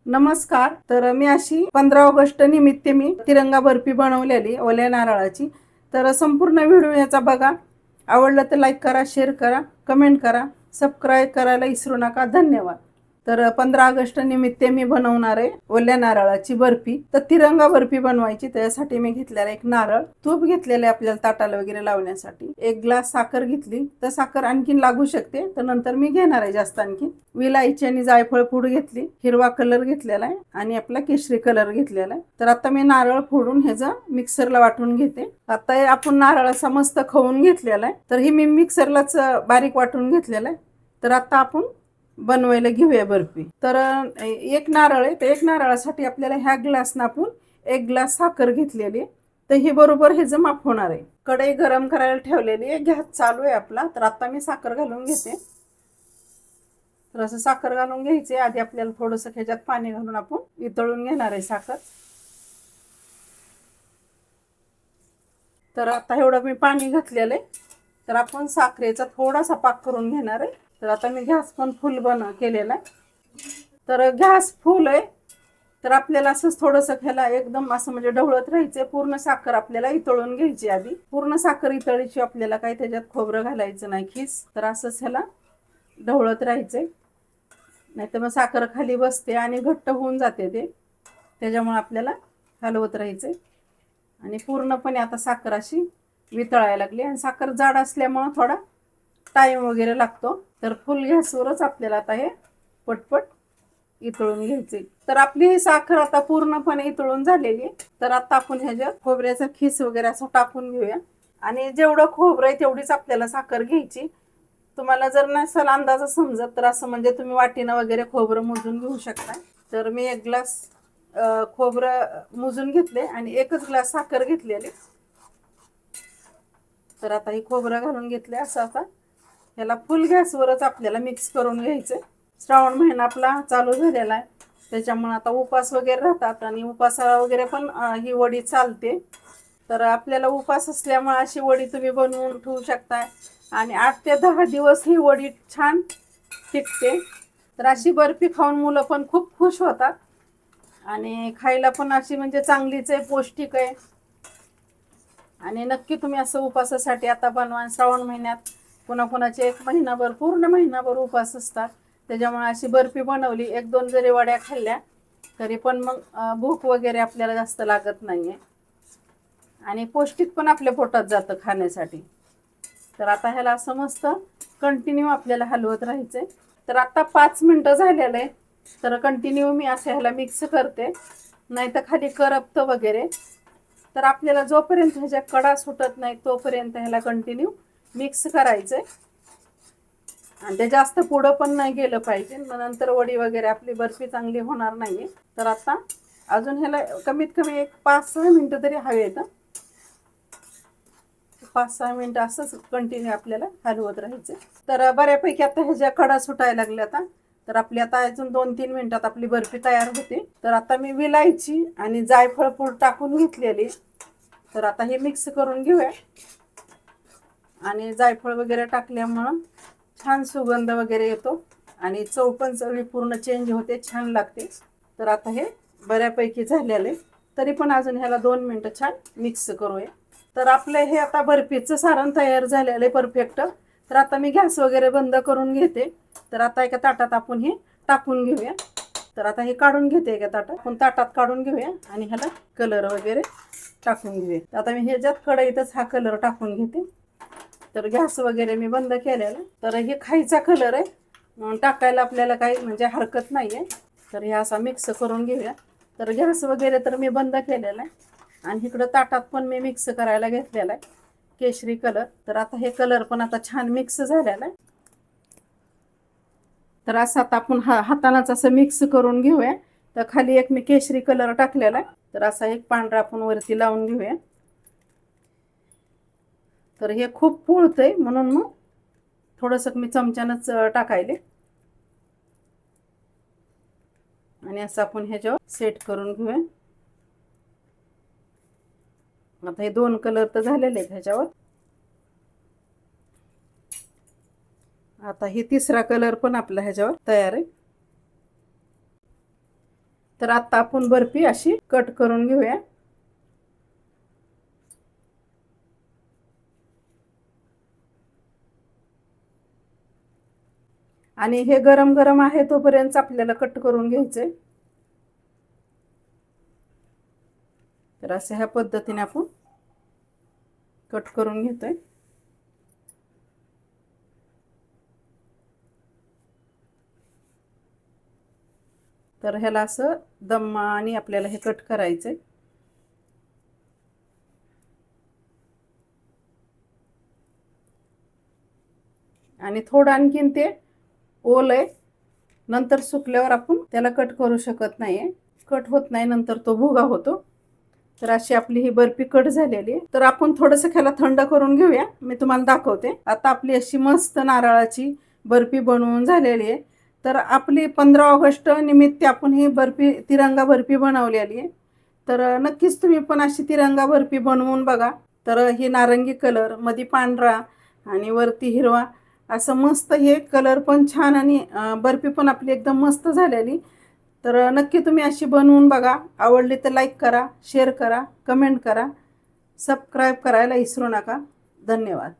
नमस्कार. तर मी अशी 15 ऑगस्ट निमित्त मी तिरंगा बर्फी बनवलेली ओल्या नारळाची. तर संपूर्ण व्हिडिओ याचा बघा. आवडलं तर लाईक करा, शेअर करा, कमेंट करा, सबस्क्राईब करायला विसरू नका. धन्यवाद. तर 15 ऑगस्ट निमित्त मी बनवणार आहे ओल्या नारळाची बर्फी. तर तिरंगा बर्फी बनवायची, त्यासाठी मी घेतलेला एक नारळ, तूप घेतलेले आपल्याला ताटाला वगैरे लावण्यासाठी, एक ग्लास साखर घेतली. तर साखर आणखीन लागू शकते, तर नंतर मी घेणार आहे जास्त आणखीन. विलायची आणि जायफळ पूड घेतली, हिरवा कलर घेतलेला आहे आणि आपला केशरी कलर घेतलेला आहे. तर आता मी नारळ फोडून ह्याचं मिक्सरला वाटून घेते. आता आपण नारळ असा मस्त खवून घेतलेला आहे, तर ही मी मिक्सरलाच बारीक वाटून घेतलेला आहे. तर आता आपण बनवायला घेऊया बर्फी. तर एक नारळ आहे, तर एक नारळासाठी आपल्याला ह्या ग्लासनं आपण एक ग्लास साखर घेतलेली. तर ही बरोबर हे माप होणार आहे. कढई गरम करायला ठेवलेली आहे, गॅस चालू आहे आपला. तर आता मी साखर घालून घेते. तर असं साखर घालून घ्यायचे. आधी आपल्याला थोडंसं ह्याच्यात पाणी घालून आपण वितळून घेणार आहे साखर. तर आता एवढं मी पाणी घातलेलं आहे. तर आपण साखरेचा थोडासा पाक करून घेणार आहे. तर आता मी गॅस पण फुल केलेला आहे. तर गॅस फुल आहे. तर आपल्याला असंच थोडंसं ह्याला एकदम असं म्हणजे ढवळत राहायचं. पूर्ण साखर आपल्याला इतळून घ्यायची. आधी पूर्ण साखर इतळीची, आपल्याला काही त्याच्यात खोबरं घालायचं नाही, खीस. तर असंच ह्याला ढवळत राहायचंय, नाही तर मग साखर खाली बसते आणि घट्ट होऊन जाते ते. त्याच्यामुळे आपल्याला हलवत राहायचंय. आणि पूर्णपणे आता साखर अशी वितळायला लागली, आणि साखर जाड असल्यामुळं थोडा टाईम वगैरे लागतो. तर फुल गॅसवरच आपल्याला आता हे पटपट इतळून घ्यायचे. तर आपली ही साखर आता पूर्णपणे इतळून झालेली आहे. तर आता आपण ह्याच्यात खोबऱ्याचा खीस वगैरे असं टाकून घेऊया. आणि जेवढं खोबरं आहे तेवढीच आपल्याला साखर घ्यायची. तुम्हाला जर नसेल अंदाज समजत, तर असं म्हणजे तुम्ही वाटीनं वगैरे खोबरं मोजून घेऊ शकता. तर मी एक ग्लास खोबरं मोजून घेतले आणि एकच ग्लास साखर घेतलेली. तर आता ही खोबरं घालून घेतले. असं आता ह्याला फुल गॅसवरच आपल्याला मिक्स करून घ्यायचं. श्रावण महिना आपला चालू झालेला आहे, त्याच्यामुळे आता उपास वगैरे राहतात आणि उपासाला वगैरे पण ही वडी चालते. तर आपल्याला उपास असल्यामुळे अशी वडी तुम्ही बनवून ठेवू शकताय आणि 8 ते 10 दिवस ही वडी छान टिकते. तर अशी बर्फी खाऊन मुलं पण खूप खुश होतात आणि खायला पण अशी म्हणजे चांगलीच आहे, पौष्टिक आहे. आणि नक्की तुम्ही असं उपासासाठी आता बनवा. श्रावण महिन्यात कोणाकोणाचे 1 महिनाभर, पूर्ण महिनाभर उपास असतात. त्याच्यामुळे अशी बर्फी बनवली, 1-2 जरी वड्या खाल्ल्या तरी पण मग भूक वगैरे आपल्याला जास्त लागत नाही आहे आणि पौष्टिक पण आपल्या पोटात जातं खाण्यासाठी. तर आता ह्याला असं मस्त कंटिन्यू आपल्याला हलवत राहायचं आहे. तर आता 5 मिनटं झालेलं आहे. तर कंटिन्यू मी असं ह्याला मिक्स करते, नाही तर खाली करपतं वगैरे. तर आपल्याला जोपर्यंत ह्याच्या कडा सुटत नाही तोपर्यंत ह्याला कंटिन्यू मिक्स करायचं आहे. आणि ते जास्त पुढं पण नाही गेलं पाहिजे, नंतर वडी वगैरे आपली बर्फी चांगली होणार नाही. तर आता अजून ह्याला कमीत कमी एक 5-6 मिनटं तरी हवेत. 5-6 मिनटं असंच कंटिन्यू आपल्याला हलवत राहायचं. तर बऱ्यापैकी आता ह्याच्या कडा सुटायला लागल्या आता. तर आपली आता अजून 2-3 मिनटात आपली बर्फी तयार होते. तर आता मी विलायची आणि जायफळ पूड टाकून घेतलेली. तर आता हे मिक्स करून घेऊया. आणि जायफळ वगैरे टाकल्यामुळं छान सुगंध वगैरे येतो आणि चव पण सगळी पूर्ण चेंज होते, छान लागते. तर आता हे बऱ्यापैकी झालेलं आहे. तरी पण अजून ह्याला 2 मिनटं छान मिक्स करूया. तर आपलं हे आता बर्फीचं सारण तयार झालेलं आहे परफेक्ट. तर आता मी गॅस वगैरे बंद करून घेते. तर आता एका ताटात आपण हे टाकून घेऊया. तर आता हे काढून घेते एका ताटात. आपण ताटात काढून घेऊया आणि ह्याला कलर वगैरे टाकून घेऊया. आता मी ह्याच्यात कढईतच हा कलर टाकून घेते. तर गॅस वगैरे मी बंद केलेला. तर हे खायचा कलर आहे, टाकायला आपल्याला काही म्हणजे हरकत नाही आहे. तर हे असा मिक्स करून घेऊया. तर गॅस वगैरे तर मी बंद केलेला आहे आणि इकडं ताटात पण मी मिक्स करायला घेतलेला आहे केशरी कलर. तर आता हे कलर पण आता छान मिक्स झालेला आहे. तर असं आता आपण हातानाच असं मिक्स करून घेऊया. तर खाली एक मी केशरी कलर टाकलेला आहे, तर असा एक पांढरा आपण वरती लावून घेऊया. तर हे खूप पोळतंय म्हणून मग थोडंसं मी चमच्यानंच टाकायले आणि असं आपण ह्याच्यावर सेट करून घेऊया. आता हे 2 कलर तर झालेले आहेत ह्याच्यावर. आता हे 3रा कलर पण आपला ह्याच्यावर तयार आहे. तर आता आपण बर्फी अशी कट करून घेऊया. आणि हे गरम गरम आहे तोपर्यंत आपल्याला कट करून घ्यायचंय. तर अशा ह्या पद्धतीने आपण कट करून घेतोय. तर ह्याला असं दमाने आपल्याला हे कट करायचंय. आणि थोडं आणखीन ते ओल आहे, नंतर सुकल्यावर आपण त्याला कट करू शकत नाहीये, कट होत नाही, नंतर तो भुगा होतो. तर अशी आपली ही बर्फी कट झालेली आहे. तर आपण थोडंसं ह्याला थंड करून घेऊया, मी तुम्हाला दाखवते. आता आपली अशी मस्त नारळाची बर्फी बनवून झालेली आहे. तर आपली 15 ऑगस्ट निमित्त आपण ही बर्फी तिरंगा बर्फी बनवलेली आहे. तर नक्कीच तुम्ही पण अशी तिरंगा बर्फी बनवून बघा. तर ही नारंगी कलर, मध्ये पांढरा आणि वरती हिरवा, असं मस्त हे कलर पण छान, आणि बर्फी पण आपली एकदम मस्त झालेली. तर नक्की तुम्ही अशी बनवून बघा. आवडली तर लाईक करा, शेअर करा, कमेंट करा, सबस्क्राईब करायला विसरू नका. धन्यवाद.